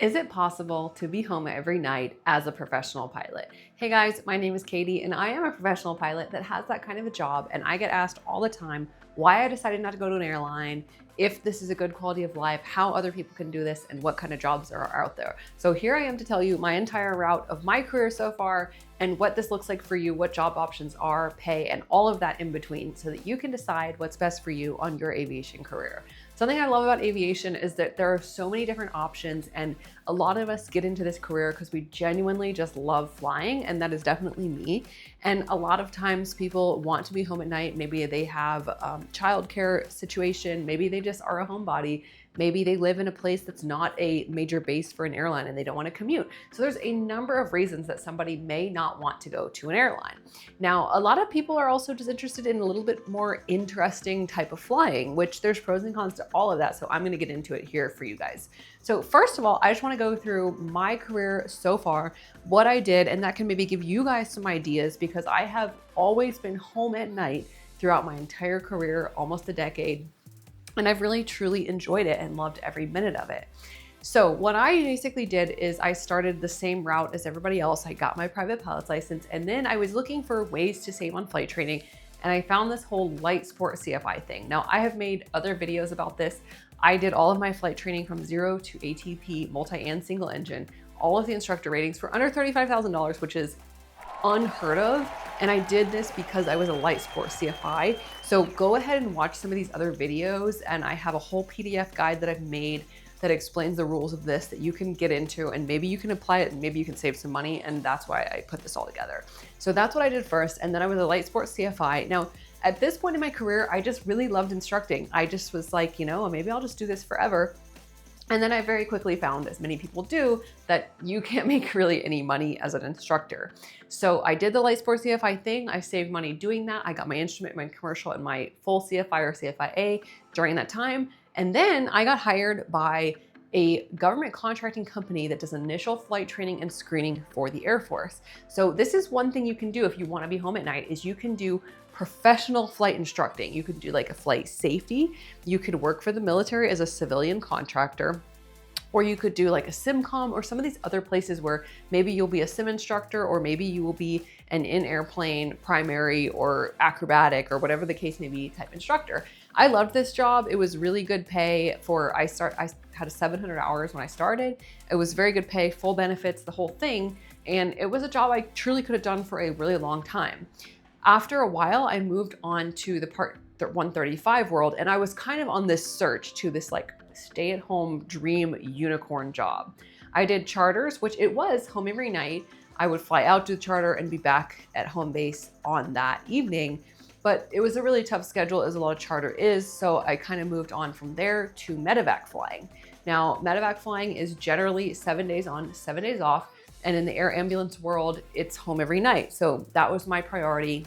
Is it possible to be home every night as a professional pilot? Hey guys, my name is Katie and I am a professional pilot that has that kind of a job, and I get asked all the time why I decided not to go to an airline, if this is a good quality of life, how other people can do this, and what kind of jobs are out there. So here I am to tell you my entire route of my career so far and what this looks like for you, what job options are, pay, and all of that in between so that you can decide what's best for you on your aviation career. Something I love about aviation is that there are so many different options, and a lot of us get into this career because we genuinely just love flying, and that is definitely me. And a lot of times people want to be home at night. Maybe they have a childcare situation, maybe they just are a homebody. Maybe they live in a place that's not a major base for an airline and they don't want to commute. So there's a number of reasons that somebody may not want to go to an airline. Now, a lot of people are also just interested in a little bit more interesting type of flying, which there's pros and cons to all of that. So I'm going to get into it here for you guys. So first of all, I just want to go through my career so far, what I did, and that can maybe give you guys some ideas because I have always been home at night throughout my entire career, almost a decade. And I've really truly enjoyed it and loved every minute of it. So what I basically did is I started the same route as everybody else. I got my private pilot's license, and then I was looking for ways to save on flight training. And I found this whole Light Sport CFI thing. Now, I have made other videos about this. I did all of my flight training from 0 to ATP, multi and single engine, all of the instructor ratings for under $35,000, which is unheard of. And I did this because I was a Light Sport CFI. So go ahead and watch some of these other videos, and I have a whole PDF guide that I've made that explains the rules of this that you can get into, and maybe you can apply it and maybe you can save some money, and that's why I put this all together. So that's what I did first, and then I was a Light Sport CFI. Now, at this point in my career, I just really loved instructing. I just was like, maybe I'll just do this forever. And then I very quickly found, as many people do, that you can't make really any money as an instructor. So I did the Light Sport CFI thing. I saved money doing that. I got my instrument, my commercial, and my full CFI or CFIA during that time. And then I got hired by a government contracting company that does initial flight training and screening for the Air Force. So this is one thing you can do if you want to be home at night, is you can do professional flight instructing. You could do like a flight safety. You could work for the military as a civilian contractor, or you could do like a SimCom or some of these other places where maybe you'll be a sim instructor, or maybe you will be an in-airplane primary or acrobatic or whatever the case may be type instructor. I loved this job. It was really good pay for, I had 700 hours when I started. It was very good pay, full benefits, the whole thing. And it was a job I truly could have done for a really long time. After a while, I moved on to the Part 135 world, and I was kind of on this search to this like stay-at-home dream unicorn job. I did charters, which it was home every night. I would fly out to the charter and be back at home base on that evening, but it was a really tough schedule, as a lot of charter is, so I kind of moved on from there to Medevac flying. Now, Medevac flying is generally 7 days on, 7 days off. And in the air ambulance world, it's home every night. So that was my priority.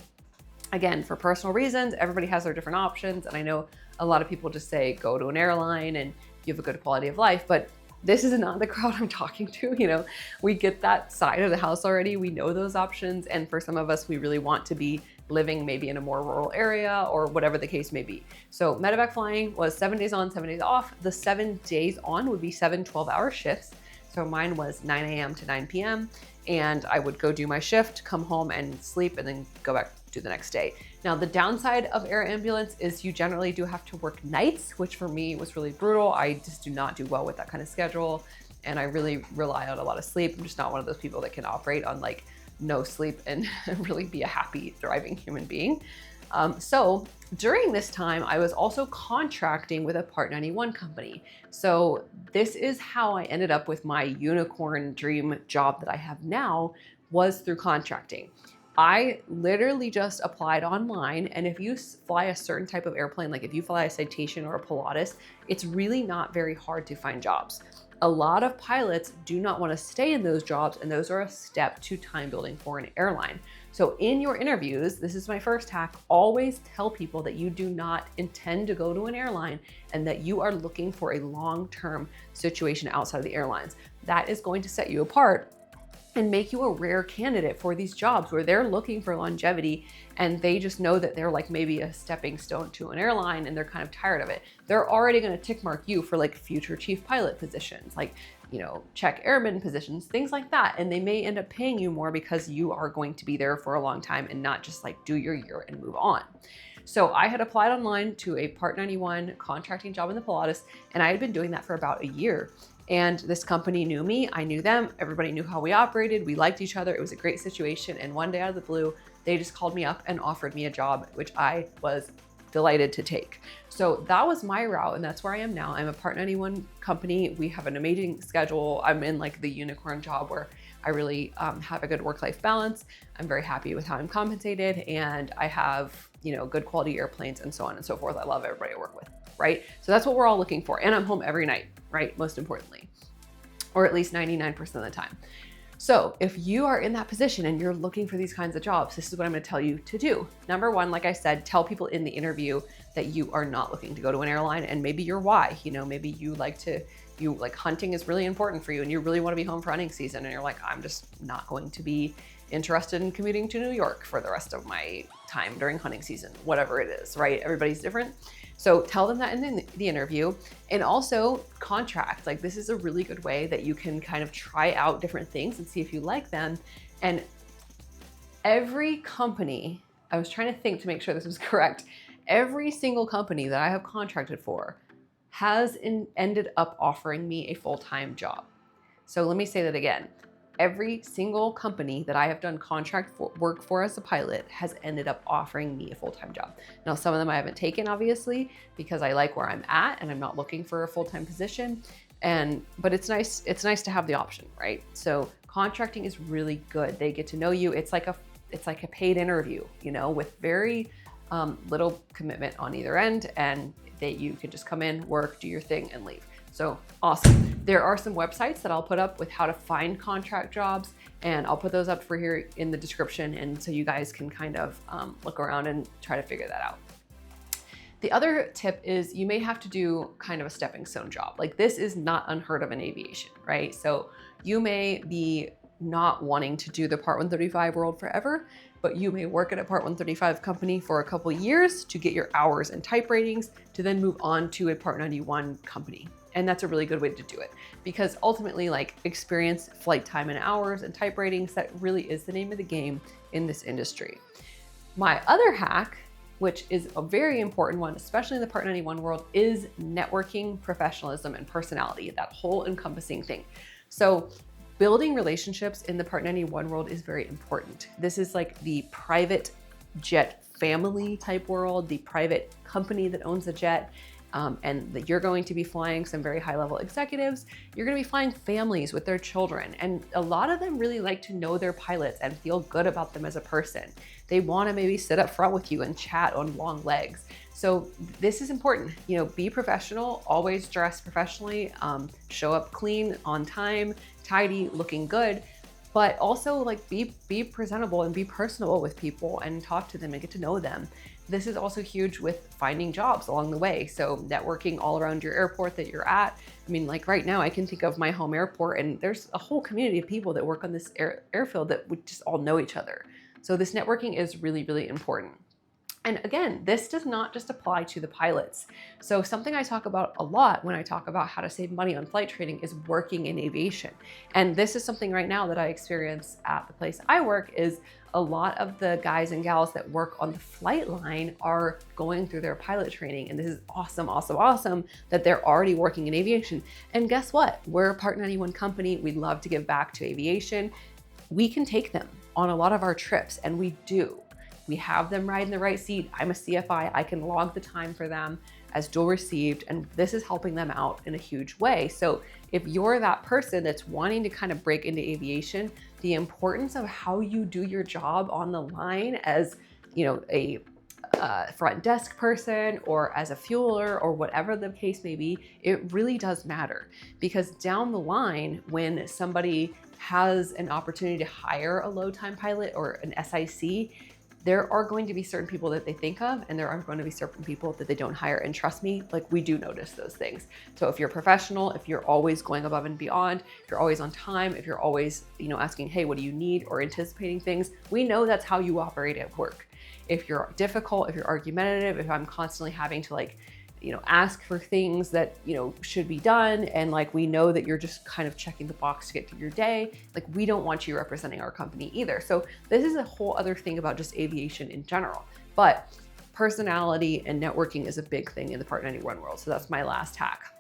Again, for personal reasons, everybody has their different options. And I know a lot of people just say, go to an airline and you have a good quality of life, but this is not the crowd I'm talking to. We get that side of the house already. We know those options. And for some of us, we really want to be living maybe in a more rural area or whatever the case may be. So Medevac flying was 7 days on, 7 days off. The 7 days on would be 7 12-hour shifts. So mine was 9 a.m. to 9 p.m. and I would go do my shift, come home and sleep, and then go back to the next day. Now, the downside of air ambulance is you generally do have to work nights, which for me was really brutal. I just do not do well with that kind of schedule, and I really rely on a lot of sleep. I'm just not one of those people that can operate on like no sleep and really be a happy, thriving human being. So during this time, I was also contracting with a Part 91 company. So this is how I ended up with my unicorn dream job that I have now, was through contracting. I literally just applied online, and if you fly a certain type of airplane, like if you fly a Citation or a Pilatus, it's really not very hard to find jobs. A lot of pilots do not want to stay in those jobs, and those are a step to time building for an airline. So in your interviews, this is my first hack, always tell people that you do not intend to go to an airline and that you are looking for a long-term situation outside of the airlines. That is going to set you apart and make you a rare candidate for these jobs where they're looking for longevity and they just know that they're like maybe a stepping stone to an airline and they're kind of tired of it. They're already going to tick mark you for like future chief pilot positions. Like check airman positions, things like that. And they may end up paying you more because you are going to be there for a long time and not just like do your year and move on. So I had applied online to a Part 91 contracting job in the Pilatus, and I had been doing that for about a year. And this company knew me, I knew them, everybody knew how we operated, we liked each other, it was a great situation. And one day out of the blue, they just called me up and offered me a job, which I was delighted to take. So that was my route, and that's where I am now. I'm a Part 91 company. We have an amazing schedule. I'm in like the unicorn job where I really have a good work-life balance. I'm very happy with how I'm compensated, and I have, good quality airplanes and so on and so forth. I love everybody I work with, right? So that's what we're all looking for. And I'm home every night, right? Most importantly, or at least 99% of the time. So if you are in that position and you're looking for these kinds of jobs, this is what I'm going to tell you to do. Number one, like I said, tell people in the interview that you are not looking to go to an airline, and maybe your why. Maybe you like hunting is really important for you and you really want to be home for hunting season, and you're like, I'm just not going to be interested in commuting to New York for the rest of my time during hunting season, whatever it is, right? Everybody's different. So tell them that in the interview. And also contract. Like, this is a really good way that you can kind of try out different things and see if you like them. And every company, I was trying to think to make sure this was correct. Every single company that I have contracted for has ended up offering me a full-time job. So let me say that again. Every single company that I have done contract work for as a pilot has ended up offering me a full-time job. Now, some of them I haven't taken, obviously, because I like where I'm at and I'm not looking for a full-time position. But it's nice to have the option, right? So contracting is really good. They get to know you. It's like a paid interview, with very little commitment on either end, and that you can just come in, work, do your thing, and leave. So awesome. There are some websites that I'll put up with how to find contract jobs, and I'll put those up for here in the description. And so you guys can kind of look around and try to figure that out. The other tip is you may have to do kind of a stepping stone job. Like, this is not unheard of in aviation, right? So you may be not wanting to do the Part 135 world forever, but you may work at a Part 135 company for a couple of years to get your hours and type ratings to then move on to a Part 91 company. And that's a really good way to do it, because ultimately, like, experience, flight time and hours and type ratings, that really is the name of the game in this industry. My other hack, which is a very important one, especially in the Part 91 world, is networking, professionalism, and personality, that whole encompassing thing. So building relationships in the Part 91 world is very important. This is like the private jet family type world, the private company that owns the jet. And that you're going to be flying some very high level executives. You're going to be flying families with their children. And a lot of them really like to know their pilots and feel good about them as a person. They want to maybe sit up front with you and chat on long legs. So this is important. Be professional, always dress professionally, show up clean, on time, tidy, looking good. But also, like, be presentable and be personable with people and talk to them and get to know them. This is also huge with finding jobs along the way. So networking all around your airport that you're at. I mean, like right now, I can think of my home airport, and there's a whole community of people that work on this airfield that would just all know each other. So this networking is really, really important. And again, this does not just apply to the pilots. So something I talk about a lot when I talk about how to save money on flight training is working in aviation. And this is something right now that I experience at the place I work. Is a lot of the guys and gals that work on the flight line are going through their pilot training. And this is awesome, awesome, awesome that they're already working in aviation. And guess what? We're a Part 91 company. We'd love to give back to aviation. We can take them on a lot of our trips, and we do. We have them ride in the right seat. I'm a CFI. I can log the time for them as dual received, and this is helping them out in a huge way. So if you're that person that's wanting to kind of break into aviation, the importance of how you do your job on the line as, a front desk person or as a fueler or whatever the case may be, it really does matter. Because down the line, when somebody has an opportunity to hire a low time pilot or an SIC, there are going to be certain people that they think of, and there are going to be certain people that they don't hire. And trust me, like, we do notice those things. So if you're professional, if you're always going above and beyond, if you're always on time, if you're always, asking, hey, what do you need, or anticipating things, we know that's how you operate at work. If you're difficult, if you're argumentative, if I'm constantly having to ask for things that, should be done. And like, we know that you're just kind of checking the box to get through your day. Like, we don't want you representing our company either. So this is a whole other thing about just aviation in general. But personality and networking is a big thing in the Part 91 world. So that's my last hack.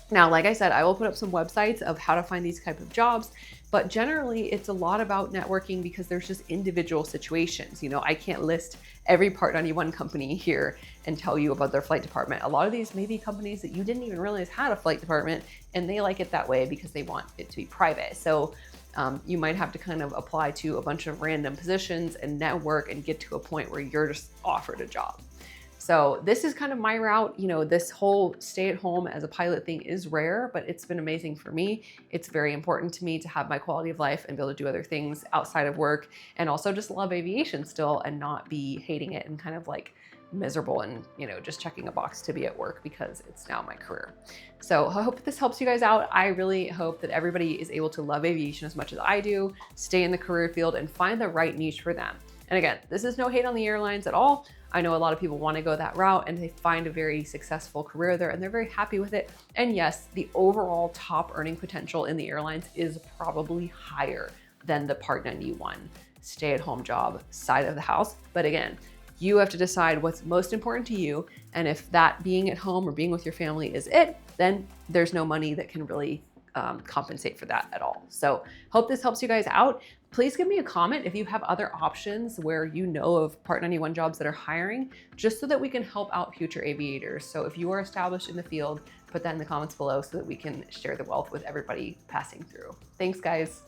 Now, like I said, I will put up some websites of how to find these type of jobs, but generally it's a lot about networking because there's just individual situations. I can't list every Part 91 company here and tell you about their flight department. A lot of these may be companies that you didn't even realize had a flight department, and they like it that way because they want it to be private. So you might have to kind of apply to a bunch of random positions and network and get to a point where you're just offered a job. So this is kind of my route. This whole stay at home as a pilot thing is rare, but it's been amazing for me. It's very important to me to have my quality of life and be able to do other things outside of work, and also just love aviation still and not be hating it and kind of like miserable and, just checking a box to be at work because it's now my career. So I hope this helps you guys out. I really hope that everybody is able to love aviation as much as I do, stay in the career field, and find the right niche for them. And again, this is no hate on the airlines at all. I know a lot of people want to go that route and they find a very successful career there and they're very happy with it. And yes, the overall top earning potential in the airlines is probably higher than the Part 91 stay-at-home job side of the house. But again, you have to decide what's most important to you. And if that being at home or being with your family is it, then there's no money that can really compensate for that at all. So hope this helps you guys out. Please give me a comment if you have other options where you know of Part 91 jobs that are hiring, just so that we can help out future aviators. So if you are established in the field, put that in the comments below so that we can share the wealth with everybody passing through. Thanks, guys.